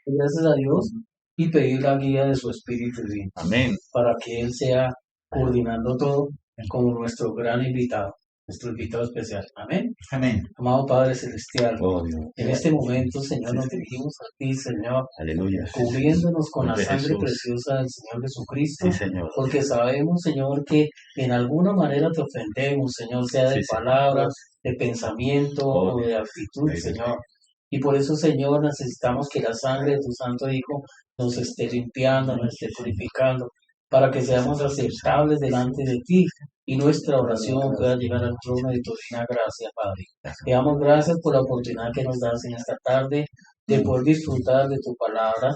gracias a Dios y pedir la guía de su Espíritu Divino Amén. para que Él sea coordinando todo como nuestro invitado especial. Amén. Amén. Amado Padre Celestial, Oh, Dios. en este momento, Señor, nos dirigimos a ti, Señor, Aleluya. cubriéndonos con la Nombre de sangre Jesús. preciosa del Señor Jesucristo, Sí, Señor. porque sabemos, Señor, que en alguna manera te ofendemos, Señor, sea de Sí, Señor. palabras, de pensamiento Oh, o de actitud, Dios. Señor. Y por eso, Señor, necesitamos que la sangre de tu Santo Hijo nos esté limpiando, nos esté purificando, para que seamos aceptables delante de ti y nuestra oración pueda llegar al trono de tu divina gracia, Padre. Te damos gracias por la oportunidad que nos das en esta tarde de poder disfrutar de tu palabra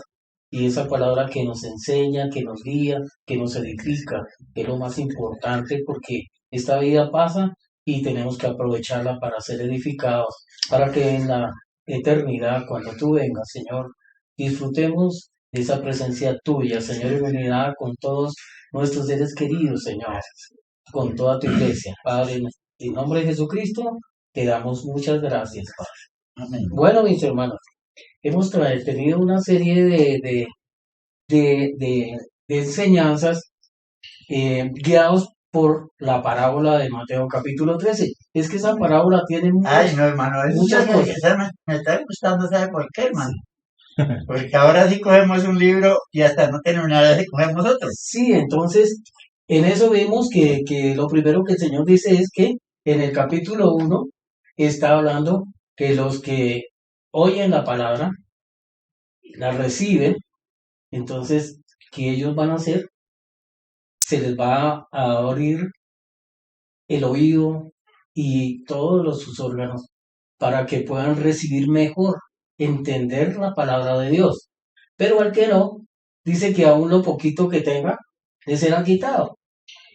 y esa palabra que nos enseña, que nos guía, que nos edifica, que es lo más importante porque esta vida pasa y tenemos que aprovecharla para ser edificados, para que en la eternidad, cuando tú vengas, Señor, disfrutemos de esa presencia tuya, Señor, en unidad con todos nuestros seres queridos, Señor, con toda tu iglesia. Padre, en nombre de Jesucristo, te damos muchas gracias, Padre. Amén. Bueno, mis hermanos, hemos tenido una serie de enseñanzas guiados por la parábola de Mateo capítulo 13. Es que esa parábola tiene Ay, no, hermano, eso muchas cosas. me está gustando, ¿sabe por qué, hermano? Porque ahora sí cogemos un libro y hasta no terminar ese cogemos otro. Sí, entonces, en eso vemos que lo primero que el Señor dice es que en el capítulo 1 está hablando que los que oyen la palabra, la reciben, entonces, ¿qué ellos van a hacer? Se les va a abrir el oído y todos sus órganos para que puedan recibir mejor, entender la palabra de Dios. Pero al que no, dice que aún lo poquito que tenga le será quitado.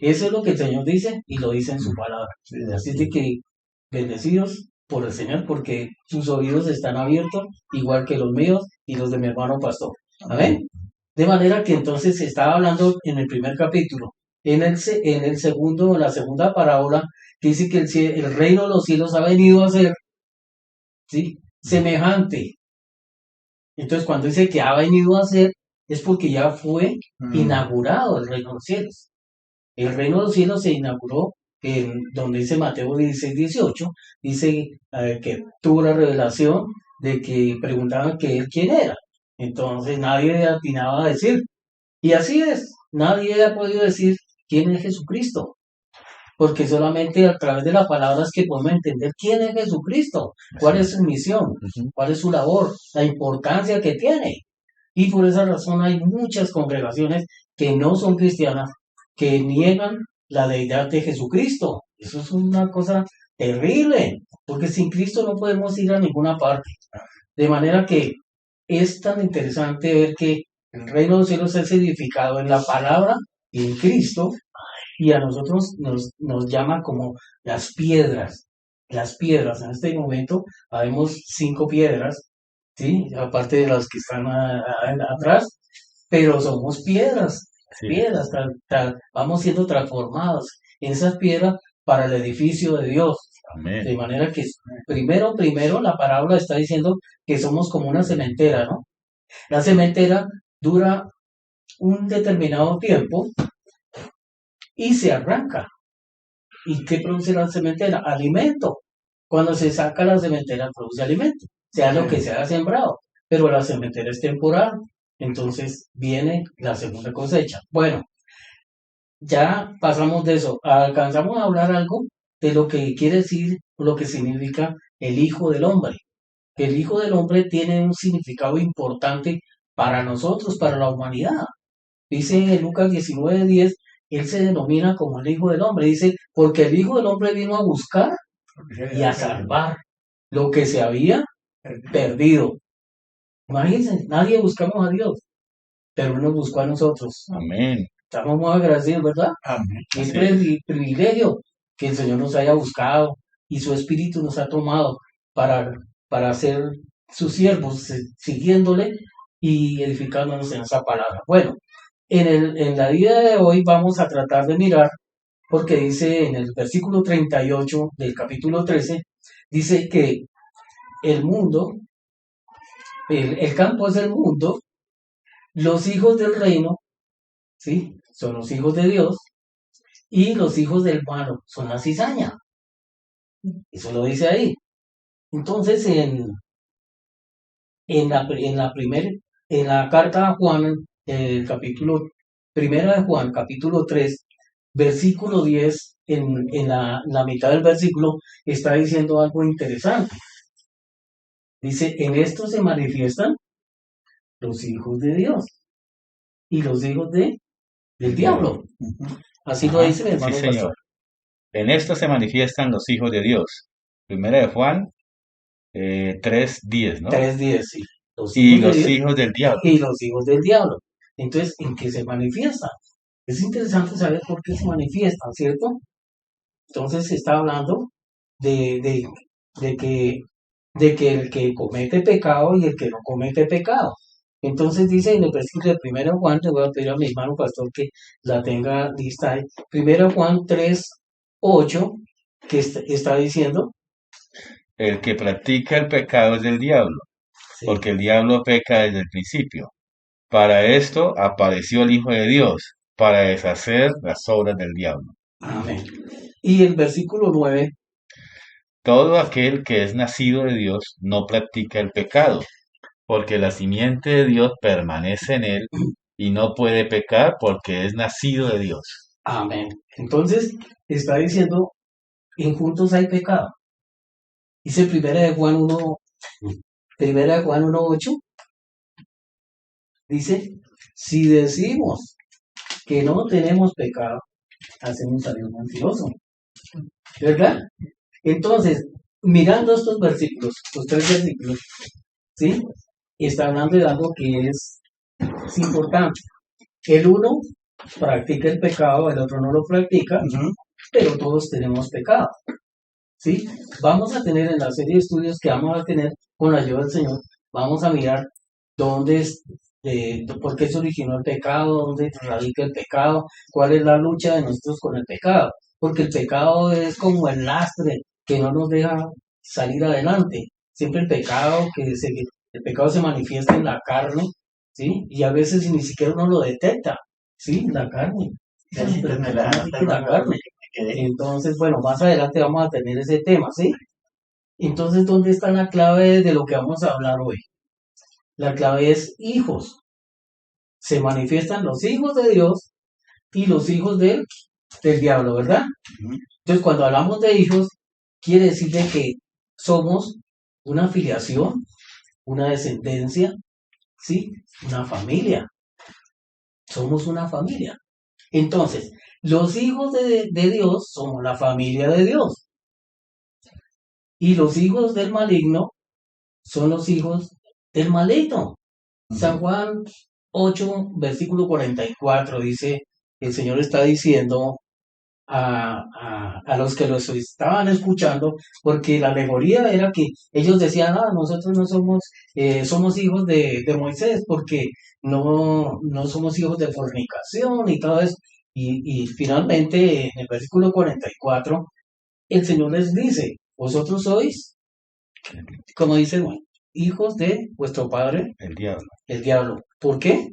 Eso es lo que el Señor dice y lo dice en su palabra. Así de que bendecidos por el Señor porque sus oídos están abiertos igual que los míos y los de mi hermano pastor. Amén. De manera que entonces se estaba hablando en el primer capítulo. En el segundo, en la segunda parábola, dice que el reino de los cielos ha venido a ser, ¿sí?, semejante. Entonces, cuando dice que ha venido a ser, es porque ya fue inaugurado el reino de los cielos. El reino de los cielos se inauguró en donde dice Mateo 16:18, dice que tuvo la revelación de que preguntaban que él quién era. Entonces nadie atinaba a decir. Y así es, nadie ha podido decir quién es Jesucristo, porque solamente a través de las palabras que podemos entender quién es Jesucristo, cuál es su misión, cuál es su labor, la importancia que tiene. Y por esa razón hay muchas congregaciones que no son cristianas, que niegan la deidad de Jesucristo. Eso es una cosa terrible, porque sin Cristo no podemos ir a ninguna parte. De manera que es tan interesante ver que el reino de los cielos es edificado en la palabra y en Cristo, y a nosotros nos llama como las piedras. Las piedras, en este momento habemos 5 piedras, ¿sí?, aparte de las que están atrás, pero somos piedras, Sí. piedras, vamos siendo transformados en esas piedras para el edificio de Dios. Amén. De manera que primero la parábola está diciendo que somos como una cementera, ¿no? La cementera dura un determinado tiempo y se arranca. ¿Y qué produce la cementera? Alimento. Cuando se saca la cementera produce alimento, sea lo que se haya sembrado, pero la cementera es temporal. Entonces viene la segunda cosecha. Bueno, ya pasamos de eso. Alcanzamos a hablar algo de lo que quiere decir, lo que significa el Hijo del Hombre. El Hijo del Hombre tiene un significado importante para nosotros, para la humanidad. Dice en Lucas 19:10, él se denomina como el Hijo del Hombre. Dice, porque el Hijo del Hombre vino a buscar y a salvar lo que se había perdido. Imagínense, nadie buscamos a Dios, pero Él nos buscó a nosotros. Amén. Estamos muy agradecidos, ¿verdad? Amén. Es Así es. privilegio que el Señor nos haya buscado y su Espíritu nos ha tomado para ser sus siervos, siguiéndole y edificándonos en esa palabra. Bueno, en la vida de hoy vamos a tratar de mirar, porque dice en el versículo 38 del capítulo 13, dice que el mundo el campo es el mundo, los hijos del reino, ¿sí? Son los hijos de Dios, y los hijos del malo son la cizaña. Eso lo dice ahí. Entonces, en la carta a Juan, el capítulo, primera de Juan, capítulo 3 versículo 10 en la mitad del versículo, está diciendo algo interesante. Dice, en esto se manifiestan los hijos de Dios y los hijos del diablo. Así lo Ajá, dice mi sí, hermano señor. pastor. En esto se manifiestan los hijos de Dios. Primera de Juan 3:10, ¿no? 3:10, sí. Los Y hijos de los Dios hijos del diablo. y los hijos del diablo. Entonces, ¿en qué se manifiestan? Es interesante saber por qué se manifiestan, ¿cierto? Entonces se está hablando de, de, de que, de que el que comete pecado y el que no comete pecado. Entonces dice en el versículo de 1 Juan, te voy a pedir a mi hermano pastor que la tenga lista ahí. 1 Juan 3:8, que está diciendo, El que practica el pecado es del diablo, sí, porque el diablo peca desde el principio. Para esto apareció el Hijo de Dios, para deshacer las obras del diablo. amén. Y el versículo 9, Todo aquel que es nacido de Dios no practica el pecado, porque la simiente de Dios permanece en él y no puede pecar porque es nacido de Dios. amén. Entonces está diciendo, en juntos hay pecado. Dice primera de Juan 1:8, dice, si decimos que no tenemos pecado, hacemos a Dios mentiroso, ¿verdad? Entonces, mirando estos versículos, los tres versículos, ¿sí? Está hablando de algo que es importante. El uno practica el pecado, el otro no lo practica, pero todos tenemos pecado, ¿sí? Vamos a tener en la serie de estudios que vamos a tener con la ayuda del Señor, vamos a mirar dónde es, por qué se originó el pecado, dónde radica el pecado, cuál es la lucha de nosotros con el pecado, porque el pecado es como el lastre que no nos deja salir adelante. Siempre el pecado se manifiesta en la carne, ¿sí? Y a veces ni siquiera uno lo detecta, ¿sí? La carne. La carne. Entonces, bueno, más adelante vamos a tener ese tema, ¿sí? Entonces, ¿dónde está la clave de lo que vamos a hablar hoy? La clave es hijos. Se manifiestan los hijos de Dios y los hijos del diablo, ¿verdad? Entonces, cuando hablamos de hijos, quiere decir de que somos una filiación, una descendencia, ¿sí? Una familia. Somos una familia. Entonces, los hijos de Dios somos la familia de Dios. Y los hijos del maligno son los hijos del maligno. San Juan 8, versículo 44 dice, el Señor está diciendo a los que los estaban escuchando, porque la alegoría era que ellos decían, nosotros no somos, somos hijos de Moisés, porque no somos hijos de fornicación y todo eso. Y finalmente, en el versículo 44, el Señor les dice, vosotros sois, como dice, bueno, hijos de vuestro padre, El diablo. el diablo. ¿Por qué?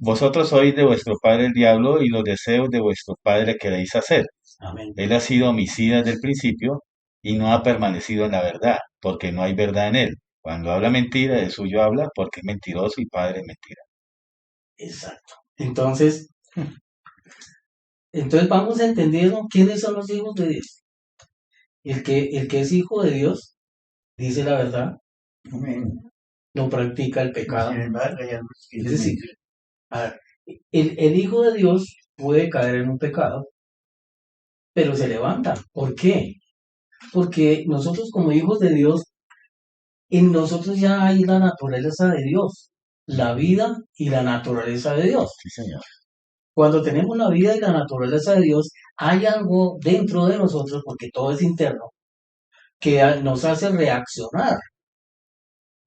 Vosotros sois de vuestro padre el diablo y los deseos de vuestro padre queréis hacer. Amén. Él ha sido homicida desde el principio y no ha permanecido en la verdad, porque no hay verdad en él. Cuando habla mentira, de suyo habla, porque es mentiroso y padre de mentira. Exacto. Entonces vamos entendiendo quiénes son los hijos de Dios. El que es hijo de Dios dice la verdad, no practica el pecado. Es decir, a ver, el hijo de Dios puede caer en un pecado, pero se levanta. ¿Por qué? Porque nosotros como hijos de Dios, en nosotros ya hay la naturaleza de Dios, la vida y la naturaleza de Dios. Sí, señor. Cuando tenemos la vida y la naturaleza de Dios, hay algo dentro de nosotros, porque todo es interno, que nos hace reaccionar.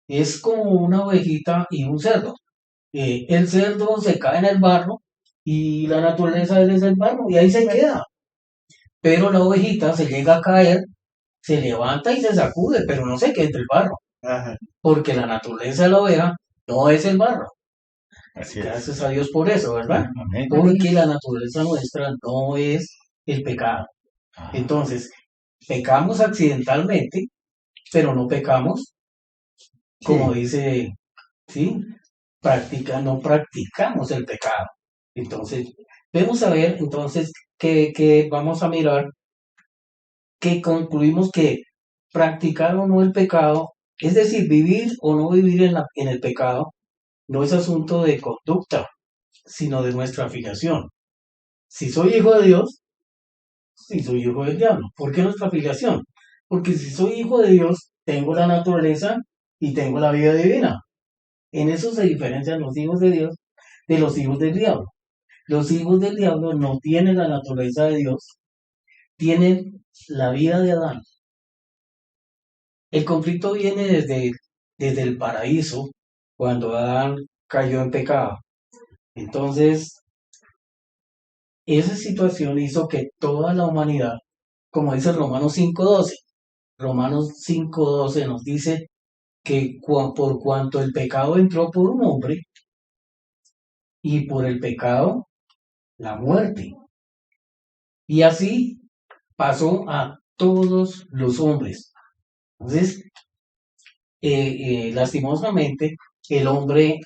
Es como una ovejita y un cerdo. El cerdo se cae en el barro y la naturaleza de él es el barro y ahí se queda. Pero la ovejita se llega a caer, se levanta y se sacude, pero no se queda entre el barro. Ajá. porque la naturaleza de la oveja no es el barro. Así es. Gracias a Dios por eso, ¿verdad? Amén. Porque la naturaleza nuestra no es el pecado. Ah, Entonces, pecamos accidentalmente, pero no pecamos, como Sí, dice, ¿sí? No practicamos el pecado. Entonces, vamos a ver, entonces, que vamos a mirar, que concluimos que practicar o no el pecado, es decir, vivir o no vivir en el pecado, no es asunto de conducta, sino de nuestra afiliación. Si soy hijo de Dios, si soy hijo del diablo. ¿Por qué nuestra afiliación? Porque si soy hijo de Dios, tengo la naturaleza y tengo la vida divina. En eso se diferencian los hijos de Dios de los hijos del diablo. Los hijos del diablo no tienen la naturaleza de Dios, tienen la vida de Adán. El conflicto viene desde el paraíso, cuando Adán cayó en pecado. Entonces, esa situación hizo que toda la humanidad, como dice Romanos 5:12, Romanos 5:12 nos dice que por cuanto el pecado entró por un hombre y por el pecado la muerte. Y así pasó a todos los hombres. Entonces, lastimosamente, el hombre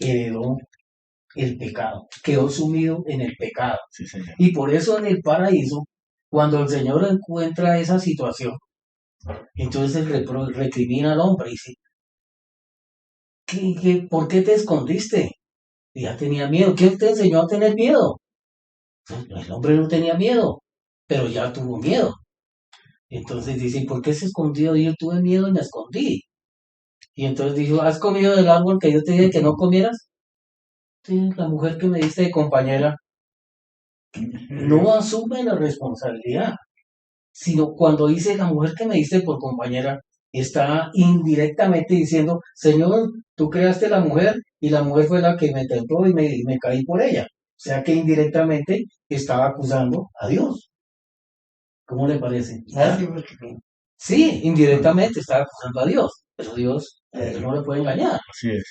heredó el pecado, quedó sumido en el pecado. sí, señor. Y por eso en el paraíso, cuando el Señor encuentra esa situación, entonces recrimina al hombre y dice, por qué te escondiste? Y ya tenía miedo. ¿Quién te enseñó a tener miedo? El hombre no tenía miedo, pero ya tuvo miedo. Entonces dice, ¿por qué se escondió? Y yo tuve miedo y me escondí. Y entonces dijo, ¿has comido del árbol que yo te dije que no comieras? Sí, la mujer que me diste de compañera no asume la responsabilidad, sino cuando dice la mujer que me diste por compañera, está indirectamente diciendo, Señor, tú creaste la mujer y la mujer fue la que me tentó y me caí por ella. O sea que indirectamente estaba acusando a Dios. ¿Cómo le parece? ah, sí, porque Sí, indirectamente estaba acusando a Dios, pero Dios no le puede engañar. Así es.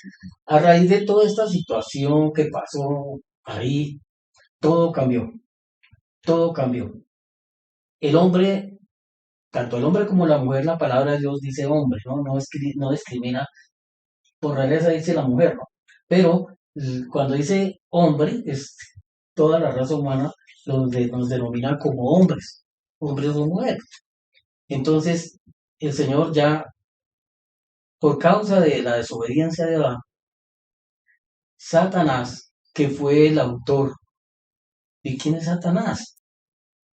A raíz de toda esta situación que pasó ahí, todo cambió, todo cambió. El hombre, tanto el hombre como la mujer, la palabra de Dios dice hombre, ¿no? No discrimina, por realeza dice la mujer, ¿no? Pero cuando dice hombre, es toda la raza humana donde nos denominan como hombres, hombres o mujeres. Entonces, el Señor ya, por causa de la desobediencia de Adán, Satanás, que fue el autor. ¿Y quién es Satanás?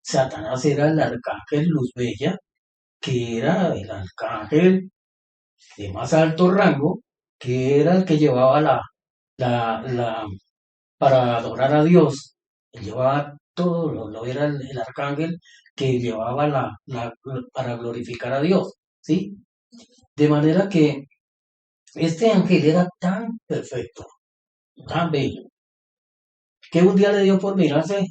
Satanás era el arcángel Luzbella, que era el arcángel de más alto rango, que era el que llevaba para adorar a Dios. Él llevaba todo, era el arcángel que llevaba para glorificar a Dios, ¿sí? De manera que este ángel era tan perfecto, tan bello, que un día le dio por mirarse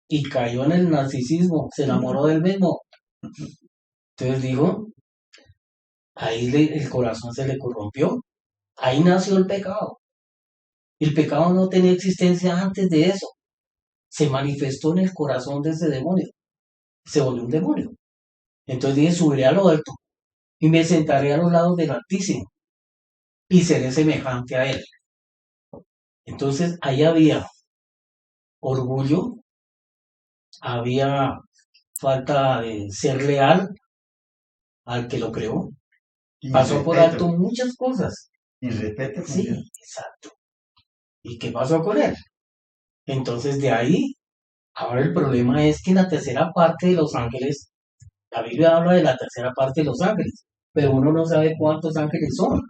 y cayó en el narcisismo, se enamoró del mismo. Entonces dijo, el corazón se le corrompió, ahí nació el pecado. El pecado no tenía existencia antes de eso, se manifestó en el corazón de ese demonio, se volvió un demonio. Entonces dije, subiré a lo alto y me sentaré a los lados del Altísimo y seré semejante a él. Entonces ahí había orgullo, había falta de ser leal al que lo creó, pasó por alto muchas cosas. Irrespeto con Sí, Dios. exacto. ¿Y qué pasó con él? Entonces de ahí, ahora el problema es que la tercera parte de los ángeles, la Biblia habla de la tercera parte de los ángeles, pero uno no sabe cuántos ángeles son.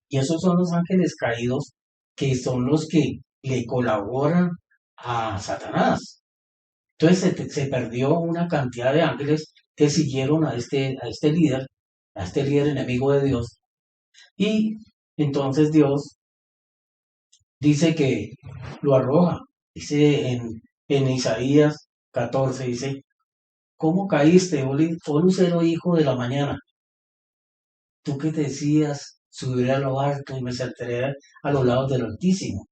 Y esos son los ángeles caídos que son los que le colaboran a Satanás. Entonces se perdió una cantidad de ángeles que siguieron a este líder enemigo de Dios. Y entonces Dios dice que lo arroja. Dice en Isaías 14, dice, ¿cómo caíste, oh lucero hijo de la mañana? tú que decías, subiré a lo alto y me sentaré a los lados del Altísimo.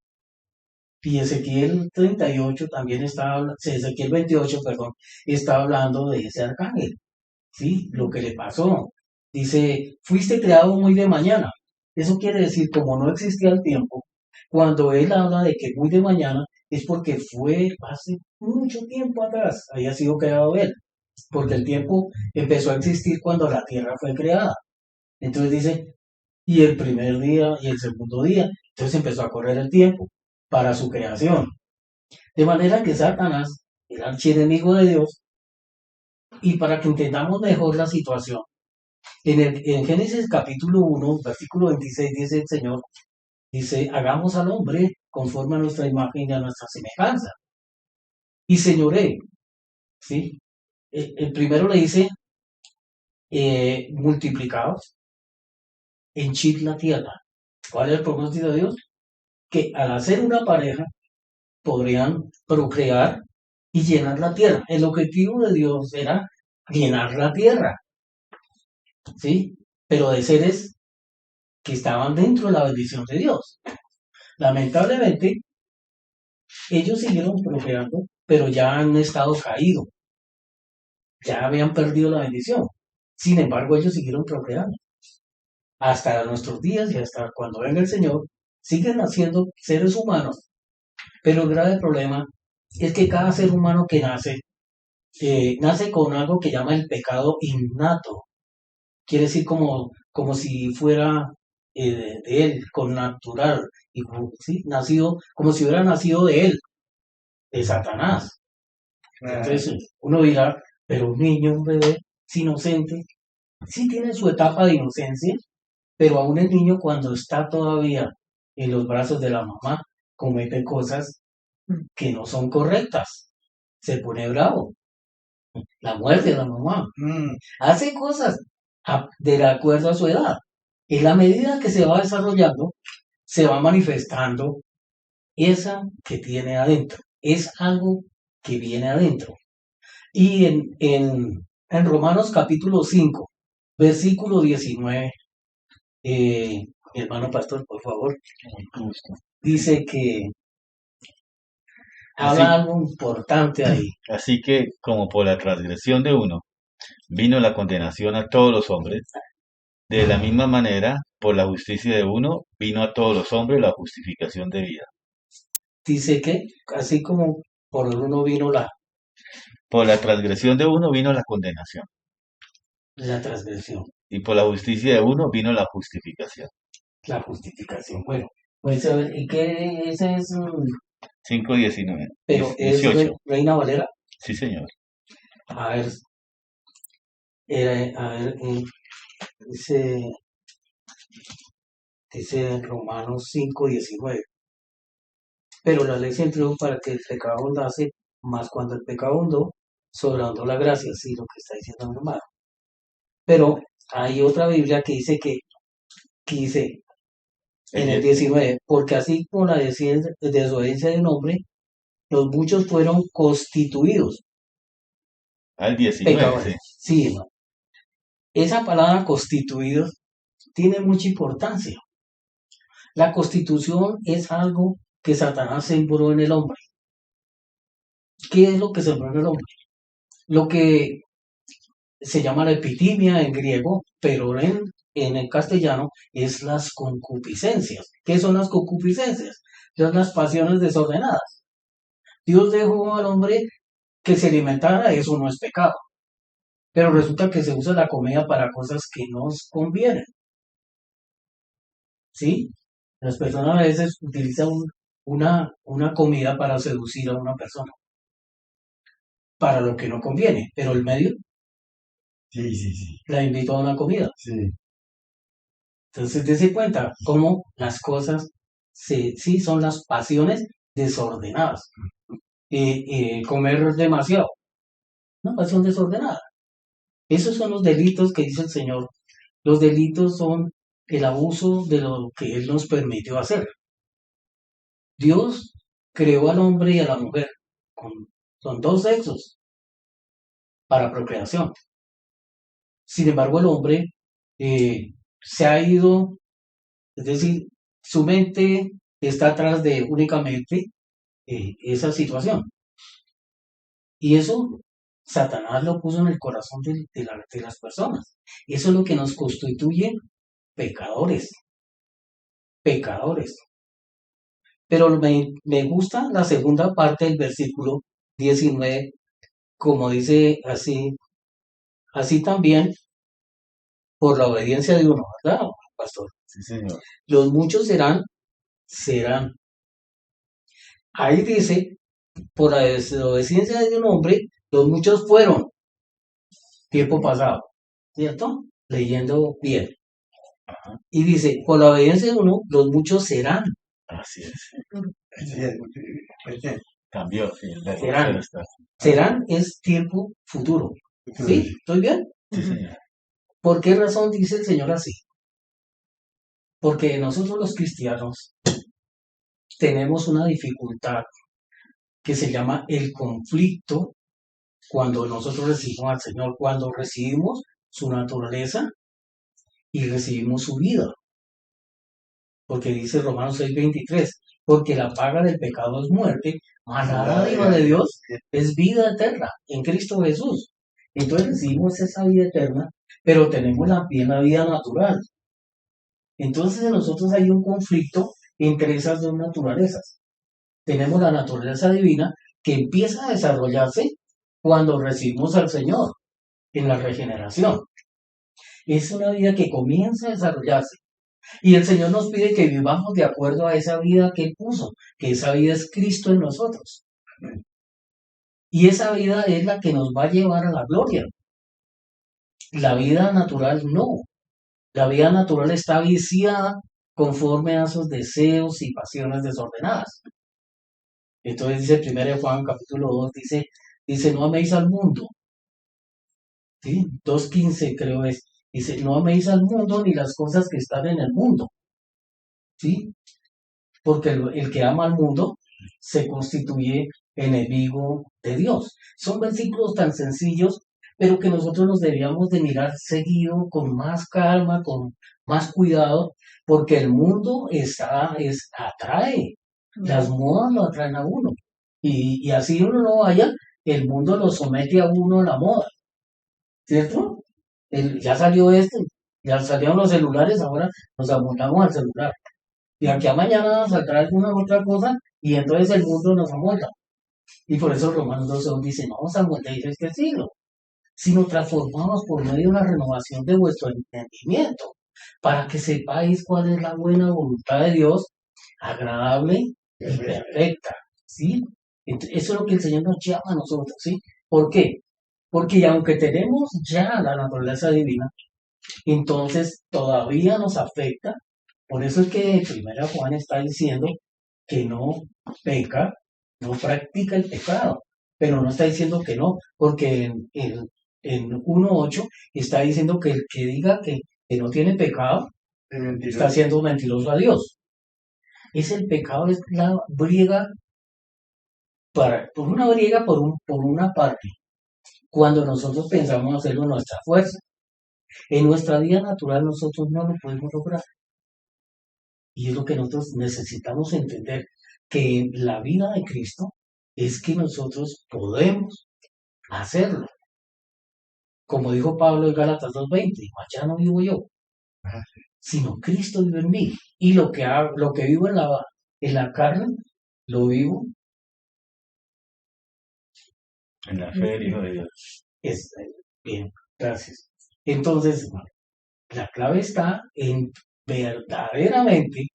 Y Ezequiel 38 también Ezequiel 28, perdón, está hablando de ese arcángel, ¿sí? Lo que le pasó. Dice, fuiste creado muy de mañana. Eso quiere decir, como no existía el tiempo, cuando él habla de que muy de mañana, es porque fue hace mucho tiempo atrás, había sido creado él, porque el tiempo empezó a existir cuando la tierra fue creada. Entonces dice, y el primer día y el segundo día, entonces empezó a correr el tiempo para su creación. De manera que Satanás, el archienemigo de Dios, y para que entendamos mejor la situación, en Génesis capítulo 1, versículo 26 dice el Señor, dice, hagamos al hombre conforme a nuestra imagen y a nuestra semejanza. Y señoré, ¿sí? El primero le dice, multiplicados, henchid la tierra. ¿Cuál es el propósito de Dios? Que al hacer una pareja podrían procrear y llenar la tierra. El objetivo de Dios era llenar la tierra, ¿sí? Pero de seres que estaban dentro de la bendición de Dios. Lamentablemente, ellos siguieron procreando, pero ya han estado caídos, ya habían perdido la bendición. Sin embargo, ellos siguieron procreando. Hasta nuestros días y hasta cuando venga el Señor, siguen naciendo seres humanos. Pero el grave problema es que cada ser humano que nace, nace con algo que llama el pecado innato. Quiere decir como si fuera de él, con natural, y, ¿sí? Nacido, como si hubiera nacido de él, de Satanás. Entonces uno dirá, pero un niño, un bebé, es inocente, sí tiene su etapa de inocencia, pero aún el niño cuando está todavía en los brazos de la mamá, comete cosas que no son correctas, se pone bravo, la muerte de la mamá, hace cosas de acuerdo a su edad. En la medida que se va desarrollando, se va manifestando esa que tiene adentro. Es algo que viene adentro. Y en Romanos capítulo 5, versículo 19, mi hermano pastor, por favor, dice que Así, habla algo importante ahí. así que como por la transgresión de uno vino la condenación a todos los hombres, de la misma manera, por la justicia de uno vino a todos los hombres la justificación de vida. Dice que así como por uno vino Por la transgresión de uno vino la condenación, la transgresión, y por la justicia de uno vino la justificación. la justificación. Bueno, pues a ver, ¿y qué ese es? 5:19. Pero es 18. Reina Valera. Sí, señor. A ver, dice, dice en Romanos 5:19. Pero la ley se entregó para que el pecado abundase, más cuando el pecado abundó, sobrando la gracia, sí, lo que está diciendo mi hermano. Pero hay otra Biblia que dice que dice en el 19, porque así como la desobediencia de un hombre, los muchos fueron constituidos Al 19, pecadores. sí. Sí, hermano. Esa palabra constituidos tiene mucha importancia. La constitución es algo que Satanás sembró en el hombre. ¿Qué es lo que sembró en el hombre? Lo que se llama la epitimia en griego, pero en el castellano es las concupiscencias. ¿Qué son las concupiscencias? Son las pasiones desordenadas. Dios dejó al hombre que se alimentara, eso no es pecado. Pero resulta que se usa la comida para cosas que nos convienen. ¿Sí? Las personas a veces utilizan una comida para seducir a una persona, para lo que no conviene, pero el medio Sí, sí, sí. la invitó a una comida. Sí. Entonces, dése cuenta cómo las cosas sí son las pasiones desordenadas. Comer demasiado, una pasión desordenada. Esos son los delitos que dice el Señor. Los delitos son el abuso de lo que Él nos permitió hacer. Dios creó al hombre y a la mujer son dos sexos para procreación. Sin embargo, el hombre se ha ido, es decir, su mente está atrás de únicamente esa situación. Y eso Satanás lo puso en el corazón de las personas. Eso es lo que nos constituye pecadores, pecadores. Pero me gusta la segunda parte del versículo 19, como dice así, así también por la obediencia de uno, ¿verdad, pastor? Sí, señor. Los muchos serán. Ahí dice, por la desobediencia de un hombre, los muchos fueron, tiempo pasado, ¿cierto? Leyendo bien. Ajá. Y dice, por la obediencia de uno, los muchos serán. Así es. Sí, ese Cambió, sí, el verbo Serán. ser está. Serán es tiempo futuro. ¿Sí? ¿Estoy bien? Sí, señor. ¿Por qué razón dice el Señor así? Porque nosotros los cristianos tenemos una dificultad que se llama el conflicto cuando nosotros recibimos al Señor, cuando recibimos su naturaleza y recibimos su vida. Porque dice Romanos 6:23, porque la paga del pecado es muerte, mas la dádiva de Dios es vida eterna en Cristo Jesús. Entonces recibimos esa vida eterna, pero tenemos también la vida natural. Entonces en nosotros hay un conflicto entre esas dos naturalezas. Tenemos la naturaleza divina que empieza a desarrollarse cuando recibimos al Señor en la regeneración. Es una vida que comienza a desarrollarse. Y el Señor nos pide que vivamos de acuerdo a esa vida que Él puso, que esa vida es Cristo en nosotros. Y esa vida es la que nos va a llevar a la gloria. La vida natural no. La vida natural está viciada conforme a sus deseos y pasiones desordenadas. Entonces dice 1 Juan capítulo 2, dice, no améis al mundo. ¿Sí? 2:15 creo es. Dice, no améis al mundo ni las cosas que están en el mundo. ¿Sí? Porque el que ama al mundo se constituye enemigo de Dios. Son versículos tan sencillos, pero que nosotros nos deberíamos de mirar seguido, con más calma, con más cuidado, porque el mundo atrae, las modas lo atraen a uno. Y así uno no vaya, el mundo lo somete a uno a la moda, ¿cierto? Ya salió esto, ya salieron los celulares, ahora nos amoldamos al celular. Y aquí a mañana saldrá alguna otra cosa y entonces el mundo nos amolda. Y por eso Romanos 12 dice, no os amoldéis este siglo, sino transformados por medio de la renovación de vuestro entendimiento, para que sepáis cuál es la buena voluntad de Dios, agradable y perfecta. ¿Sí? Eso es lo que el Señor nos llama a nosotros. ¿Sí? ¿Por qué? Porque aunque tenemos ya la naturaleza divina, entonces todavía nos afecta. Por eso es que 1 Juan está diciendo que no peca, no practica el pecado, pero no está diciendo que no, porque en 1:8 está diciendo que el que diga que no tiene pecado está siendo mentiroso a Dios. Es el pecado, es la briega, por una parte, cuando nosotros pensamos hacerlo en nuestra fuerza. En nuestra vida natural nosotros no lo podemos lograr. Y es lo que nosotros necesitamos entender, que la vida de Cristo es que nosotros podemos hacerlo. Como dijo Pablo en Gálatas 2:20, ya no vivo yo, sino Cristo vive en mí. Y lo que vivo en la carne, lo vivo En la fe del Hijo de Dios. bien. Gracias. Entonces, la clave está en verdaderamente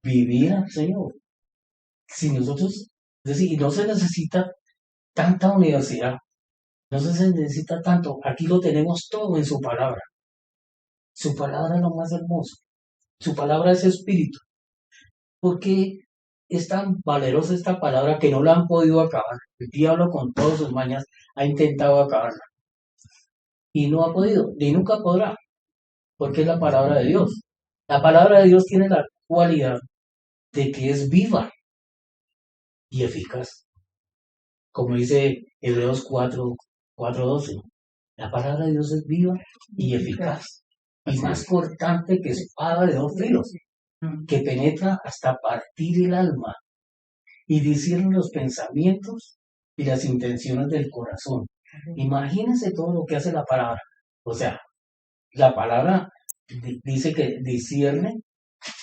vivir al Señor. Si nosotros, es decir, no se necesita tanta universidad, no se necesita tanto, aquí lo tenemos todo en su palabra. Su palabra es lo más hermoso. Su palabra es espíritu. Porque es tan valerosa esta palabra que no la han podido acabar. El diablo con todas sus mañas ha intentado acabarla. Y no ha podido, ni nunca podrá, porque es la palabra de Dios. La palabra de Dios tiene la cualidad de que es viva y eficaz. Como dice Hebreos 4:12. La palabra de Dios es viva y eficaz. y más cortante que espada de dos filos, que penetra hasta partir el alma y discierne los pensamientos y las intenciones del corazón. Imagínense todo lo que hace la palabra. O sea, la palabra dice que discierne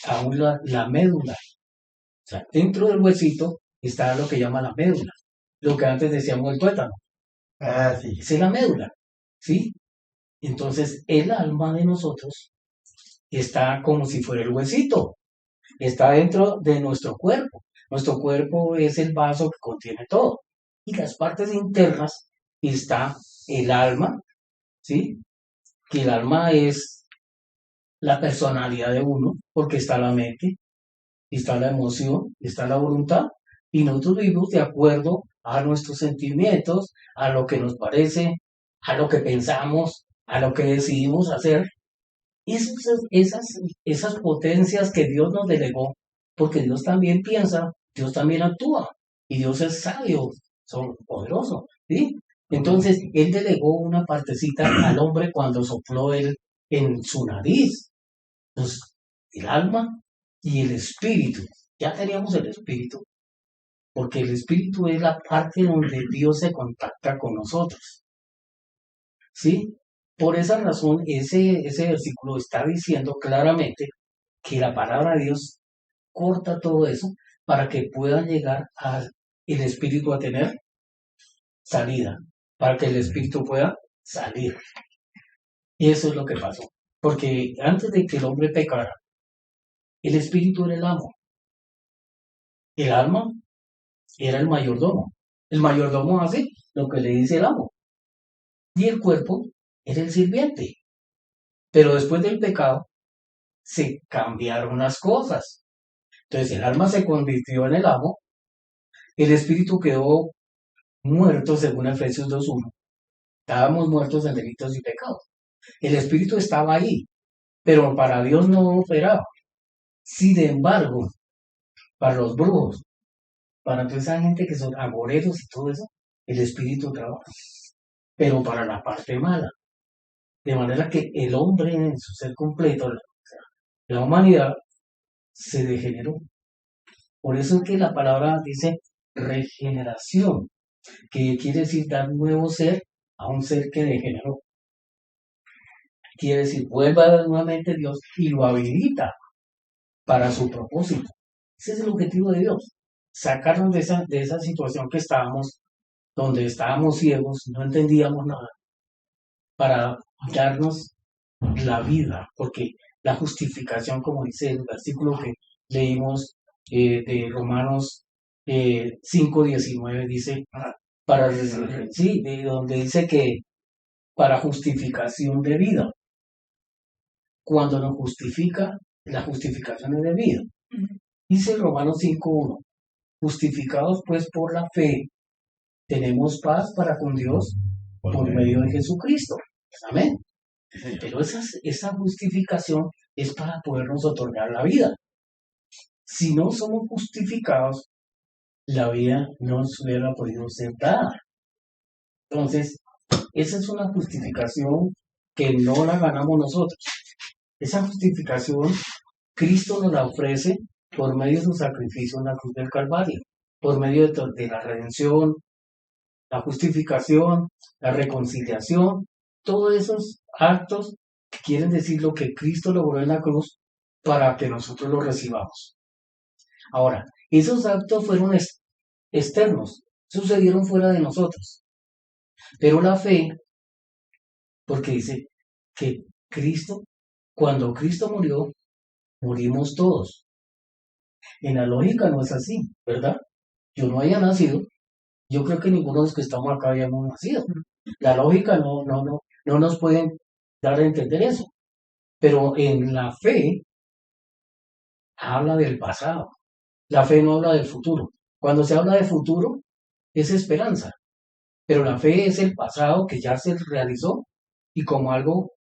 aún la médula. O sea, dentro del huesito está lo que llama la médula, lo que antes decíamos el tuétano. Ah, sí. Esa es la médula, ¿sí? Entonces, el alma de nosotros está como si fuera el huesito, está dentro de nuestro cuerpo. Nuestro cuerpo es el vaso que contiene todo. Y las partes internas está el alma, ¿sí? Que el alma es la personalidad de uno, porque está la mente, está la emoción, está la voluntad, y nosotros vivimos de acuerdo a nuestros sentimientos, a lo que nos parece, a lo que pensamos, a lo que decidimos hacer. Esas potencias que Dios nos delegó, porque Dios también piensa, Dios también actúa, y Dios es sabio, son poderoso, ¿sí? Entonces, Él delegó una partecita al hombre cuando sopló Él en su nariz. Entonces, el alma y el espíritu. Ya teníamos el espíritu, porque el espíritu es la parte donde Dios se contacta con nosotros. ¿Sí? Por esa razón, ese versículo está diciendo claramente que la palabra de Dios corta todo eso para que pueda llegar al el espíritu a tener salida, para que el espíritu pueda salir. Y eso es lo que pasó. Porque antes de que el hombre pecara, el espíritu era el amo. El alma era el mayordomo. El mayordomo hace lo que le dice el amo. Y el cuerpo era el sirviente. Pero después del pecado se cambiaron las cosas. Entonces el alma se convirtió en el amo. El espíritu quedó muerto según Efesios 2:1. Estábamos muertos en delitos y pecados. El espíritu estaba ahí, pero para Dios no operaba. Sin embargo, para los brujos, para toda esa gente que son agoreros y todo eso, el espíritu trabaja. Pero para la parte mala. De manera que el hombre en su ser completo, la humanidad, se degeneró. Por eso es que la palabra dice regeneración, que quiere decir dar nuevo ser a un ser que degeneró. Quiere decir, vuelva a dar nuevamente Dios y lo habilita para su propósito. Ese es el objetivo de Dios, sacarnos de esa situación que estábamos, donde estábamos ciegos, no entendíamos nada, para darnos la vida, porque la justificación, como dice el versículo que leímos de Romanos 5:19, dice, para, sí, de donde dice que para justificación de vida, cuando nos justifica, la justificación es de vida. Dice Romanos 5:1, justificados pues por la fe, tenemos paz para con Dios por medio de Jesucristo. Amén. Pero esa justificación es para podernos otorgar la vida. Si no somos justificados, la vida no nos hubiera podido ser dada. Entonces, esa es una justificación que no la ganamos nosotros. Esa justificación, Cristo nos la ofrece por medio de su sacrificio en la cruz del Calvario, por medio de la redención, la justificación, la reconciliación, todos esos actos que quieren decir lo que Cristo logró en la cruz para que nosotros lo recibamos. Ahora, esos actos fueron externos, sucedieron fuera de nosotros. Pero la fe, porque dice que Cristo, cuando Cristo murió, morimos todos. En la lógica no es así, ¿verdad? Yo no haya nacido, yo creo que ninguno de los que estamos acá habíamos nacido. La lógica no nos puede dar a entender eso. Pero en la fe habla del pasado. La fe no habla del futuro. Cuando se habla de futuro, es esperanza. Pero la fe es el pasado que ya se realizó y como algo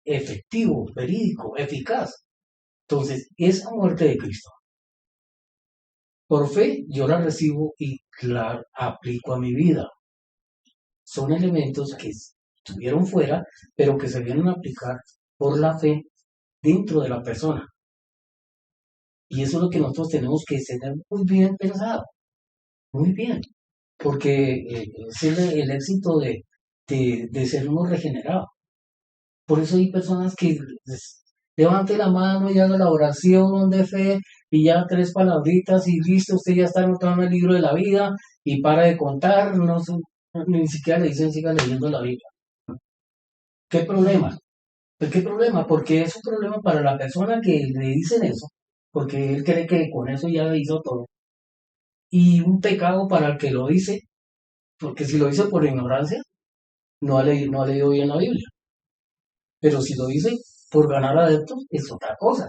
efectivo, verídico, eficaz. Entonces, esa muerte de Cristo, por fe yo la recibo y la aplico a mi vida. Son elementos que estuvieron fuera, pero que se vienen a aplicar por la fe dentro de la persona. Y eso es lo que nosotros tenemos que tener muy bien pensado, muy bien, porque es el éxito de ser uno regenerado. Por eso hay personas que levante la mano y haga la oración de fe y ya 3 palabritas y listo, usted ya está anotando el libro de la vida y para de contar, ni siquiera le dicen siga leyendo la Biblia. ¿Qué problema? Pues, ¿qué problema? Porque es un problema para la persona que le dicen eso, porque él cree que con eso ya hizo todo. Y un pecado para el que lo dice, porque si lo dice por ignorancia, no ha leído bien la Biblia. Pero si lo dice por ganar adeptos, es otra cosa.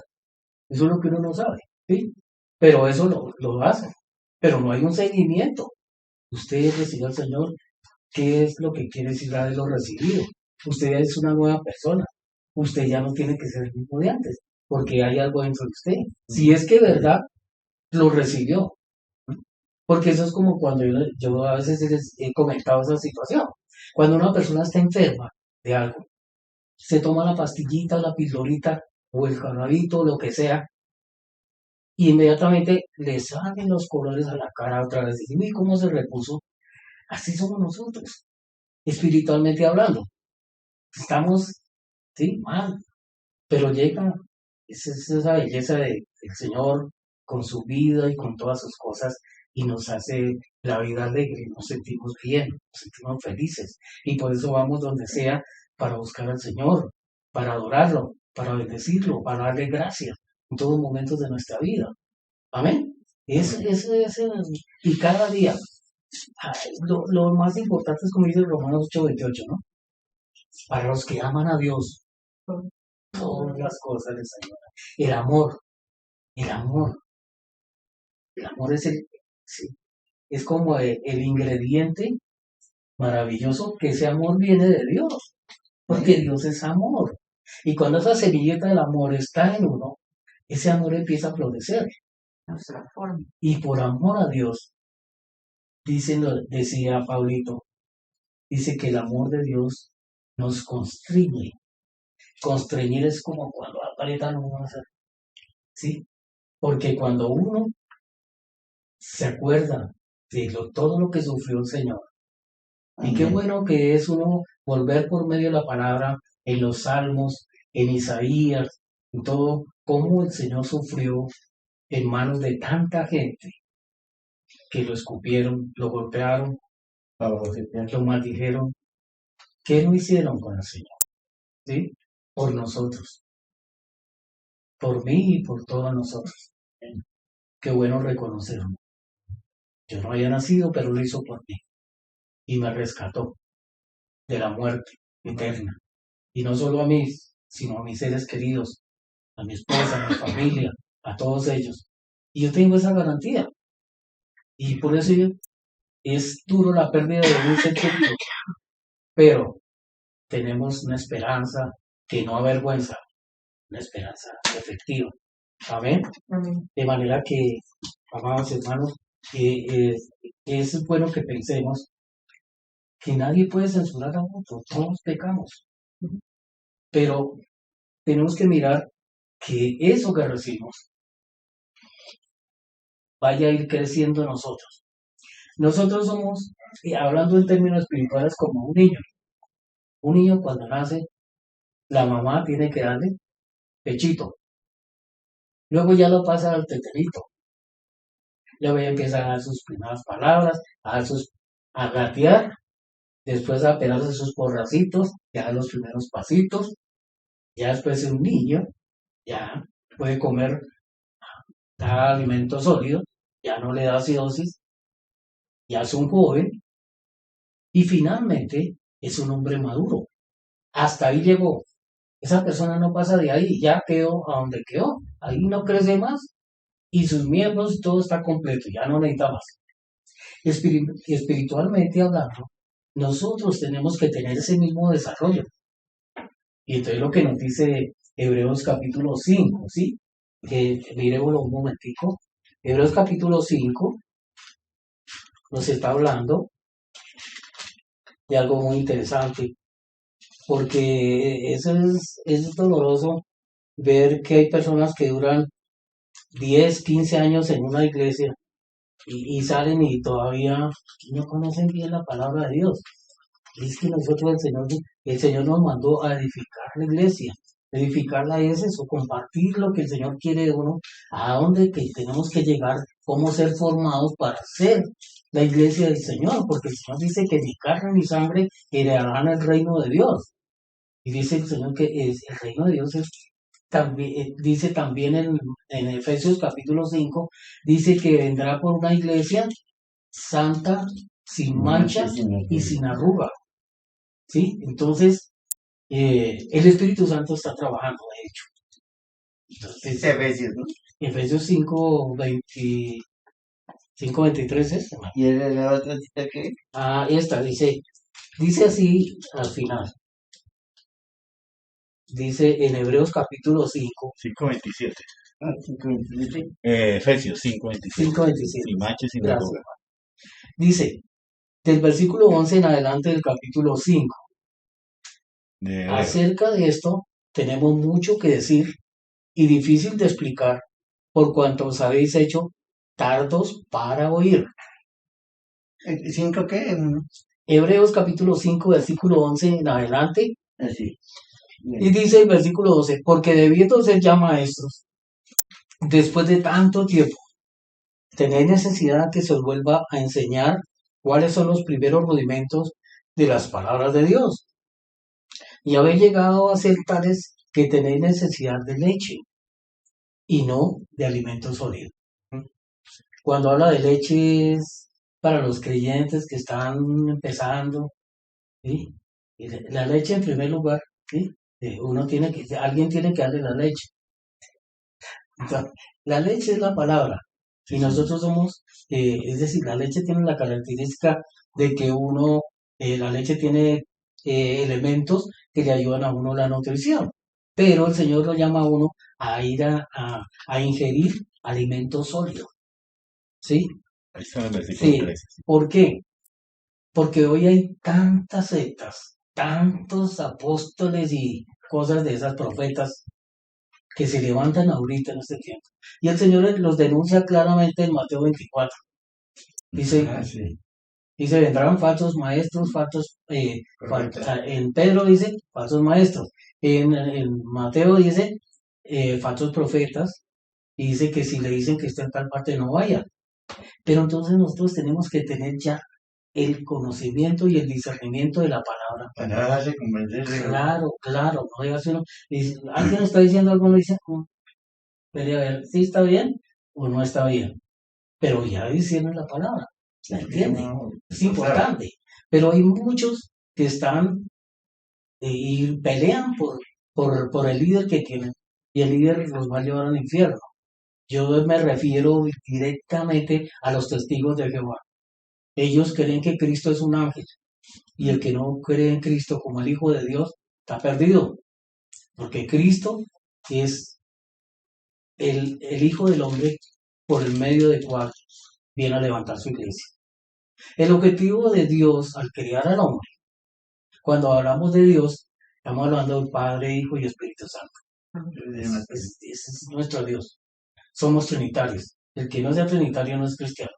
Eso es lo que uno no sabe, ¿sí? Pero eso lo hace. Pero no hay un seguimiento. Usted recibe al Señor, ¿qué es lo que quiere decir haberlo recibido? Usted es una nueva persona. Usted ya no tiene que ser el mismo de antes, porque hay algo dentro de usted. Si es que verdad lo recibió. Porque eso es como cuando yo a veces les he comentado esa situación. Cuando una persona está enferma de algo, se toma la pastillita, la pildorita o el cannabito, lo que sea, y inmediatamente le salen los colores a la cara otra vez. Y uy, ¿cómo se repuso? Así somos nosotros, espiritualmente hablando. Estamos, sí, mal, pero llega es esa belleza del Señor con su vida y con todas sus cosas y nos hace la vida alegre, nos sentimos bien, nos sentimos felices. Y por eso vamos donde sea para buscar al Señor, para adorarlo, para bendecirlo, para darle gracias en todos los momentos de nuestra vida. Amén. Y cada día, lo más importante es como dice Romanos 8:28, ¿no? Para los que aman a Dios, todas las cosas les ayudan. El amor, el amor, el amor sí, es como el ingrediente maravilloso que ese amor viene de Dios, porque Dios es amor. Y cuando esa semilleta del amor está en uno, ese amor empieza a florecer. Y por amor a Dios, decía Pablito, dice que el amor de Dios nos constriñe. Constreñir es como cuando apretan uno, ¿sí? Porque cuando uno se acuerda de todo lo que sufrió el Señor, y qué bueno que es uno volver por medio de la palabra en los salmos, en Isaías, en todo, cómo el Señor sufrió en manos de tanta gente que lo escupieron, lo golpearon, lo maldijeron. ¿Qué no hicieron con el Señor? ¿Sí? Por nosotros, por mí y por todos nosotros. Qué bueno reconocerlo. Yo no había nacido, pero lo hizo por mí y me rescató de la muerte eterna. Y no solo a mí, sino a mis seres queridos, a mi esposa, a mi familia, a todos ellos. Y yo tengo esa garantía. Y por eso es duro la pérdida de un ser querido. Pero tenemos una esperanza que no avergüenza, una esperanza efectiva. Amén. De manera que, amados hermanos, es bueno que pensemos que nadie puede censurar a otro, todos pecamos. Pero tenemos que mirar que eso que recibimos vaya a ir creciendo en nosotros. Nosotros somos, hablando en términos espirituales, como un niño. Un niño cuando nace, la mamá tiene que darle pechito. Luego ya lo pasa al teterito. Luego ya empieza a dar sus primeras palabras, a gatear, después a pegarse sus porracitos, ya da los primeros pasitos. Ya después de un niño, ya puede comer, da alimento sólido, ya no le da acidosis, ya es un joven y finalmente es un hombre maduro. Hasta ahí llegó. Esa persona no pasa de ahí, ya quedó a donde quedó. Ahí no crece más y sus miembros, todo está completo, ya no necesita más. Espiritualmente hablando, nosotros tenemos que tener ese mismo desarrollo. Y entonces lo que nos dice Hebreos capítulo 5, ¿sí? Que miremoslo un momentico. Hebreos capítulo 5 nos está hablando de algo muy interesante, porque eso es doloroso ver que hay personas que duran 10, 15 años en una iglesia y salen y todavía no conocen bien la palabra de Dios. Es que nosotros, el Señor nos mandó a edificar la iglesia. Edificarla es eso, compartir lo que el Señor quiere de uno, a dónde que tenemos que llegar, cómo ser formados para ser la iglesia del Señor, porque el Señor dice que ni carne ni sangre heredarán el reino de Dios. Y dice el Señor que el reino de Dios es también, dice también en Efesios capítulo 5, dice que vendrá por una iglesia santa, sin mancha y sin arruga. ¿Sí? Entonces, el Espíritu Santo está trabajando, de hecho. Entonces, Efesios, ¿no? Efesios 5, 23 es. ¿Y la otra cita qué? Esta dice así al final. Dice en Hebreos capítulo 5, 5:27. 5:27. Efesios 5:27. 5:27. Sin mancha y sin Gracias. arruga. Dice, del versículo 11 en adelante del capítulo 5, De Hebreos. acerca de esto tenemos mucho que decir y difícil de explicar por cuanto os habéis hecho tardos para oír. ¿5 qué? Hebreos capítulo 5, versículo 11 en adelante, Así. y dice el versículo 12, porque debiendo ser ya maestros, después de tanto tiempo, tenéis necesidad que se os vuelva a enseñar cuáles son los primeros rudimentos de las palabras de Dios. Y habéis llegado a ser tales que tenéis necesidad de leche y no de alimento sólido. Cuando habla de leche es para los creyentes que están empezando, ¿sí? Y la leche en primer lugar, ¿sí? Alguien tiene que darle la leche. Entonces, la leche es la palabra y nosotros somos, es decir, la leche tiene la característica de que la leche tiene elementos que le ayudan a uno la nutrición, pero el Señor lo llama a uno a ir a ingerir alimento sólido, ¿sí? Ahí está el versículo Sí. 13. ¿Por qué? Porque hoy hay tantas sectas, tantos apóstoles y cosas de esas profetas que se levantan ahorita en este tiempo. Y el Señor los denuncia claramente en Mateo 24. Dice, Sí. dice vendrán falsos maestros, en Pedro dice falsos maestros. En Mateo dice falsos profetas. Y dice que si le dicen que está en tal parte no vaya. Pero entonces nosotros tenemos que tener ya el conocimiento y el discernimiento de la palabra. Para no dejarse convencer. Claro, no dejarse uno. Alguien está diciendo algo, uno dice, espere a ver si está bien o no está bien. Pero ya diciendo la palabra, la entiende. Es importante. Pero hay muchos que están y pelean por el líder que tienen. Y el líder los va a llevar al infierno. Yo me refiero directamente a los testigos de Jehová. Ellos creen que Cristo es un ángel. Y el que no cree en Cristo como el Hijo de Dios está perdido. Porque Cristo es el Hijo del Hombre por el medio del cual viene a levantar su iglesia. El objetivo de Dios al crear al hombre, cuando hablamos de Dios, estamos hablando del Padre, Hijo y Espíritu Santo. Ese es nuestro Dios. Somos trinitarios. El que no sea trinitario no es cristiano.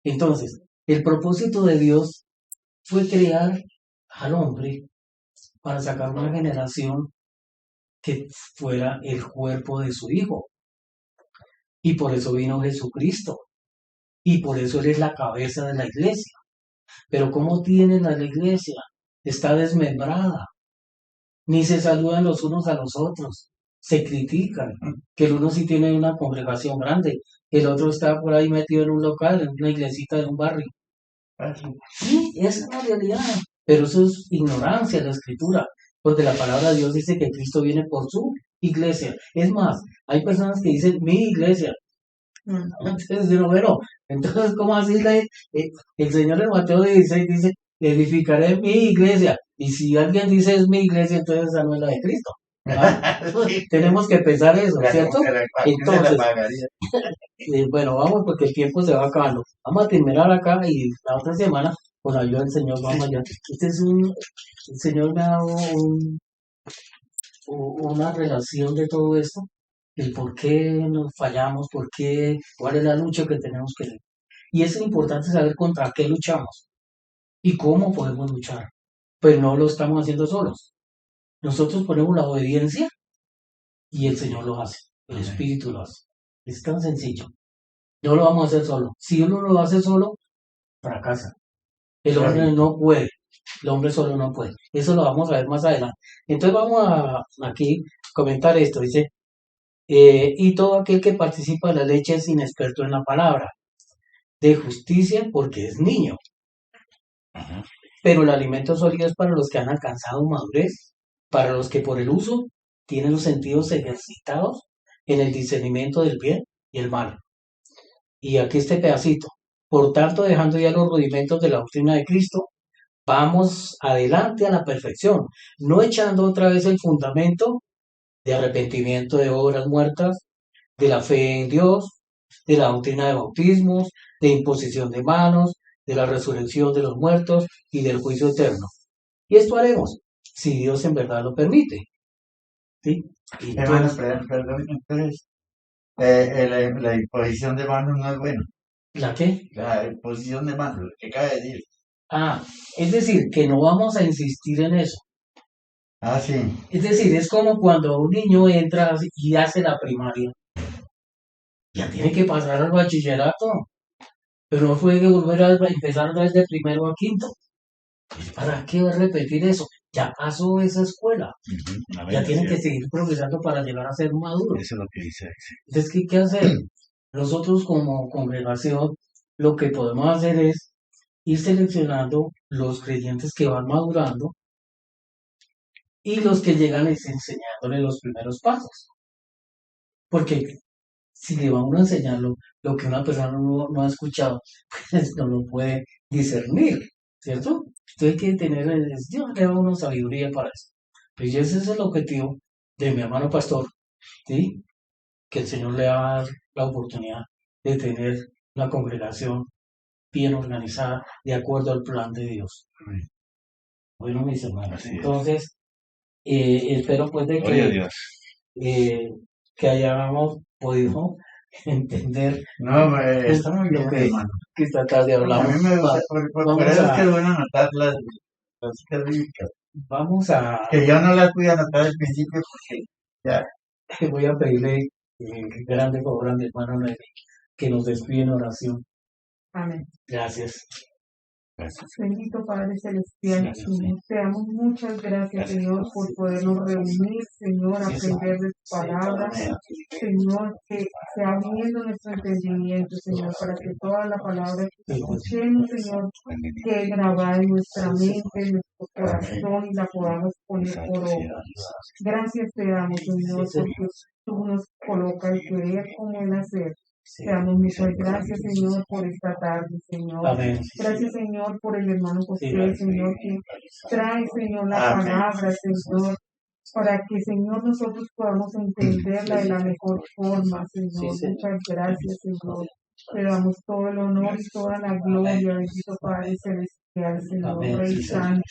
Entonces, el propósito de Dios fue crear al hombre para sacar una generación que fuera el cuerpo de su Hijo. Y por eso vino Jesucristo. Y por eso Él es la cabeza de la iglesia. Pero ¿cómo tiene la iglesia? Está desmembrada. Ni se saludan los unos a los otros. Se critican. Que el uno sí tiene una congregación grande. El otro está por ahí metido en un local, en una iglesita de un barrio. Sí, esa es la realidad. Pero eso es ignorancia de la escritura. Porque la palabra de Dios dice que Cristo viene por su iglesia. Es más, hay personas que dicen mi iglesia. Entonces, bueno, entonces, ¿cómo así? El Señor en Mateo 16 dice, edificaré mi iglesia. Y si alguien dice es mi iglesia, entonces esa no es la de Cristo. Tenemos que pensar eso, ¿cierto? Entonces, bueno, vamos porque el tiempo se va acabando. Vamos a terminar acá y la otra semana, con la ayuda del Señor, vamos allá. El Señor me ha dado una relación de todo esto, el por qué nos fallamos, por qué, cuál es la lucha que tenemos que hacer. Y es importante saber contra qué luchamos y cómo podemos luchar. Pues no lo estamos haciendo solos. Nosotros ponemos la obediencia y el Señor lo hace, el Espíritu lo hace. Es tan sencillo. No lo vamos a hacer solo. Si uno lo hace solo, fracasa. El hombre no puede. El hombre solo no puede. Eso lo vamos a ver más adelante. Entonces vamos a aquí comentar esto. Dice, y todo aquel que participa de la leche es inexperto en la palabra de justicia porque es niño. Ajá. Pero el alimento sólido es para los que han alcanzado madurez, para los que por el uso tienen los sentidos ejercitados en el discernimiento del bien y el mal. Y aquí este pedacito. Por tanto, dejando ya los rudimentos de la doctrina de Cristo, vamos adelante a la perfección, no echando otra vez el fundamento de arrepentimiento de obras muertas, de la fe en Dios, de la doctrina de bautismos, de imposición de manos, de la resurrección de los muertos y del juicio eterno. Y esto haremos, si Dios en verdad lo permite. ¿Sí? Y Hermano, entonces, perdón, entonces, la imposición de manos no es bueno. ¿la qué? La imposición de manos, lo que acaba de decir. Es decir, que no vamos a insistir en eso. Ah, sí. Es decir, es como cuando un niño entra y hace la primaria. Ya tiene que pasar al bachillerato, pero no puede volver a empezar desde primero a quinto. Pues, ¿para qué repetir eso? Ya pasó esa escuela. Ujú. Amén, Ya así tiene que es. seguir progresando para llegar a ser maduro. Eso es lo que dice. Sí. Entonces, ¿qué hacer? Nosotros como congregación lo que podemos hacer es ir seleccionando los creyentes que van madurando y los que llegan es enseñándole los primeros pasos. Porque si le va a uno a enseñar lo que una persona no ha escuchado, pues no lo puede discernir, ¿cierto? Entonces hay que tener, Dios le da a uno sabiduría para eso. Pues ese es el objetivo de mi hermano pastor, ¿sí? Que el Señor le va a dar la oportunidad de tener una congregación bien organizada de acuerdo al plan de Dios. Bueno, mis hermanos, Así es. entonces espero pues de Gloria a que, Dios. que hayamos podido entender No, está muy lo bien, que, hermano. que esta tarde A hablamos. mí me gusta, por Vamos eso es que a, es bueno anotar las citas bíblicas. vamos a, Que yo no las pude anotar al principio porque ya, voy a pedirle grande favor a mi hermano Nelly que nos despide en oración. Amén. Gracias. Gracias. Bendito Padre Celestial, Sí, Señor, te damos muchas gracias, Gracias. Señor, por podernos reunir, Señor, Sí, aprender de tu sí, palabra, amén. Señor, que se abriendo nuestro entendimiento, Señor, para que toda la palabra que escuchemos, Señor, quede grabada en nuestra mente, en nuestro corazón y la podamos poner por obra. Gracias te damos, Señor, porque tú nos colocas el querer como el hacer. Sí. Te damos muchas gracias, Señor, por esta tarde, Señor. Amén. Gracias, Señor, por el hermano Sí, José, gracias. Señor, que trae, Señor, la Amén. palabra, Señor, para que, Señor, nosotros podamos entenderla de la mejor forma, Sí, Señor. Señor. Muchas gracias, Señor. Te damos todo el honor y toda la gloria, bendito Padre Celestial, Señor, Amén. Rey Sí, Señor. Santo.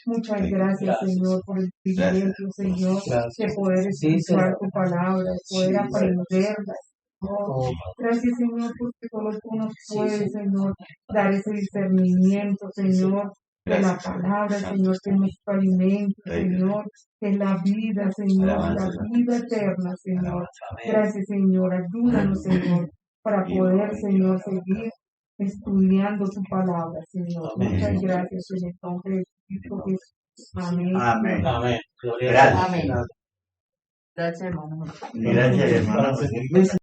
Muchas gracias, Gracias. Señor, por el privilegio, Señor, de Gracias. poder Sí, escuchar Señor. tu palabra, de poder Sí, aprenderla. Señor. Oh, Gracias, Señor, porque solo tú nos sí, puedes, Señor. Señor, dar ese discernimiento, Señor, de la Gracias. palabra, Señor, que es nuestro alimento, Señor, que es la vida, Señor, la vida eterna, Señor. Amén. Gracias, Señor, ayúdanos, Señor, para poder, Señor, seguir estudiando tu palabra, Señor. Amén. Muchas gracias en el nombre de Cristo Jesús. Amén. Amén. Amén. Gloria a Gracias. Dios. Gracias, hermano. Gracias, hermano. Para servirles.